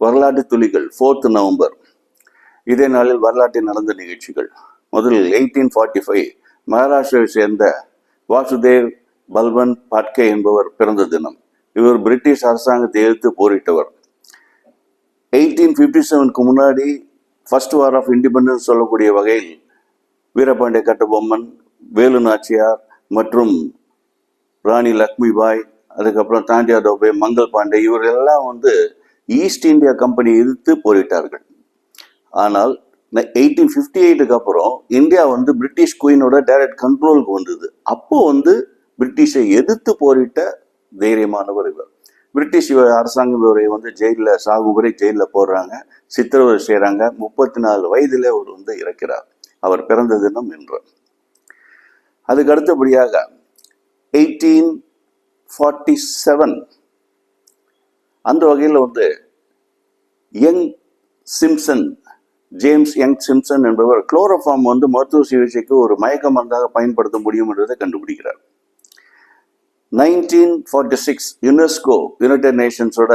வரலாற்று துளிகள் 4th November. இதே நாளில் வரலாற்றில் நடந்த நிகழ்ச்சிகள். முதலில் 1845 மகாராஷ்டிராவை சேர்ந்த வாசுதேவ் பல்வந்த் பாட்கே என்பவர் பிறந்த தினம். இவர் பிரிட்டிஷ் அரசாங்கத்தை எதிர்த்து போரிட்டவர். 1857க்கு முன்னாடி ஃபர்ஸ்ட் வார் ஆஃப் இண்டிபெண்டன்ஸ் சொல்லக்கூடிய வகையில் வீரபாண்டிய கட்டபொம்மன், வேலு நாச்சியார் மற்றும் ராணி லக்ஷ்மிபாய், அதுக்கப்புறம் தாண்டியா டோபே, மங்கள் பாண்டே இவரெல்லாம் ஈஸ்ட் இந்தியா கம்பெனி எதிர்த்து போரிட்டார்கள். ஆனால் 1858க்கு அப்புறம் இந்தியா பிரிட்டிஷ் குயினோட டைரக்ட் கண்ட்ரோலுக்கு வந்தது. அப்போ பிரிட்டிஷை எதிர்த்து போரிட்ட தைரியமானவர் இவர். பிரிட்டிஷ் அரசாங்கம் இவரை ஜெயிலில் சாகும் வரை ஜெயிலில் போடுறாங்க, சித்திரவதை செய்கிறாங்க. 34 வயதில் அவர் இறக்கிறார். அவர் பிறந்த தினம் என்று. அதுக்கு அடுத்தபடியாக 1847 அந்த வகையில் Young Simpson, James Young Simpson என்பவர் குளோரோஃபார்ம் மருத்துவ சிகிச்சைக்கு ஒரு மயக்க மருந்தாக பயன்படுத்த முடியும் என்றதை கண்டுபிடிக்கிறார். 1946 யுனெஸ்கோ, யுனைடெட் நேஷன்ஸோட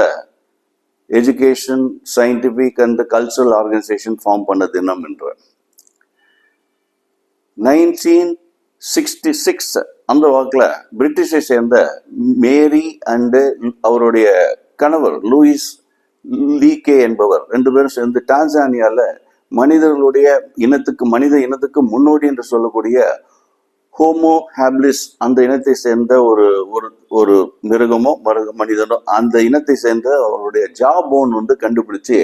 education, scientific and cultural organisation form பண்ண தினம் என்று. 1966 அந்த வாக்கில் பிரிட்டிஷை சேர்ந்த மேரி அண்டு அவருடைய கணவர் லூயிஸ் லீகே என்பவர் 2 பேரும் சேர்ந்து டான்சானியாவில் மனித இனத்துக்கு முன்னோடி என்று சொல்லக்கூடிய ஹோமோ ஹாப்லிஸ் அந்த இனத்தை சேர்ந்த ஒரு மிருகமோ மனிதனோ அந்த இனத்தை சேர்ந்த அவருடைய ஜா போன் கண்டுபிடிச்சு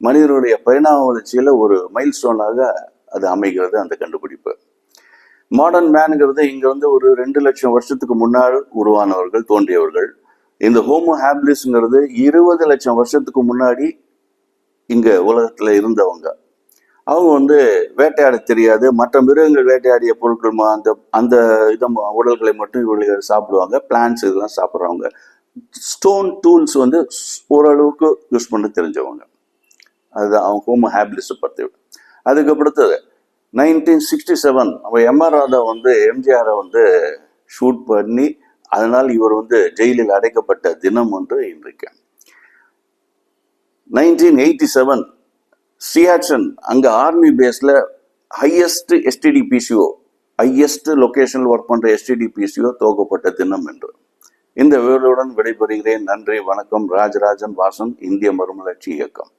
மனிதனுடைய பரிணாம வளர்ச்சியில ஒரு மைல் ஸ்டோனாக அது அமைகிறது அந்த கண்டுபிடிப்பு. மாடர்ன் மேனுங்கிறது இங்க ஒரு 2 லட்சம் வருஷத்துக்கு முன்னால் உருவானவர்கள், தோன்றியவர்கள். இந்த ஹோமோ ஹாப்லிஸ்ங்கிறது 20 லட்சம் வருஷத்துக்கு முன்னாடி இங்க உலகத்துல இருந்தவங்க. அவங்க வேட்டையாட தெரியாது, மற்ற மிருகங்கள் வேட்டையாடிய பொருட்கள் அந்த உடல்களை மட்டும் இவர்கள் சாப்பிடுவாங்க. பிளான்ஸ் இதெல்லாம் சாப்பிட்றவங்க. ஸ்டோன் டூல்ஸ் ஓரளவுக்கு யூஸ் பண்ண தெரிஞ்சவங்க. அதுதான் அவங்க ஹோமோ ஹாப்லிஸை பற்றி. அதுக்கப்புறத்து 1967 அவன் எம்ஆர் ராதா எம்ஜிஆரை ஷூட் பண்ணி அதனால் இவர் ஜெயிலில் அடைக்கப்பட்ட தினம் இன்றைக்கு. 1987 சியாச்சன் அங்க ஆர்மி பேஸ்ல ஹையஸ்ட் லொகேஷனில் ஒர்க் பண்ற எஸ்டிடிபிசிஓ துவக்கப்பட்ட தினம் என்று. இந்த விவரங்களுடன் விடைபெறுகிறேன். நன்றி, வணக்கம். ராஜராஜன் வாசன், இந்திய மறுமலர்ச்சி இயக்கம்.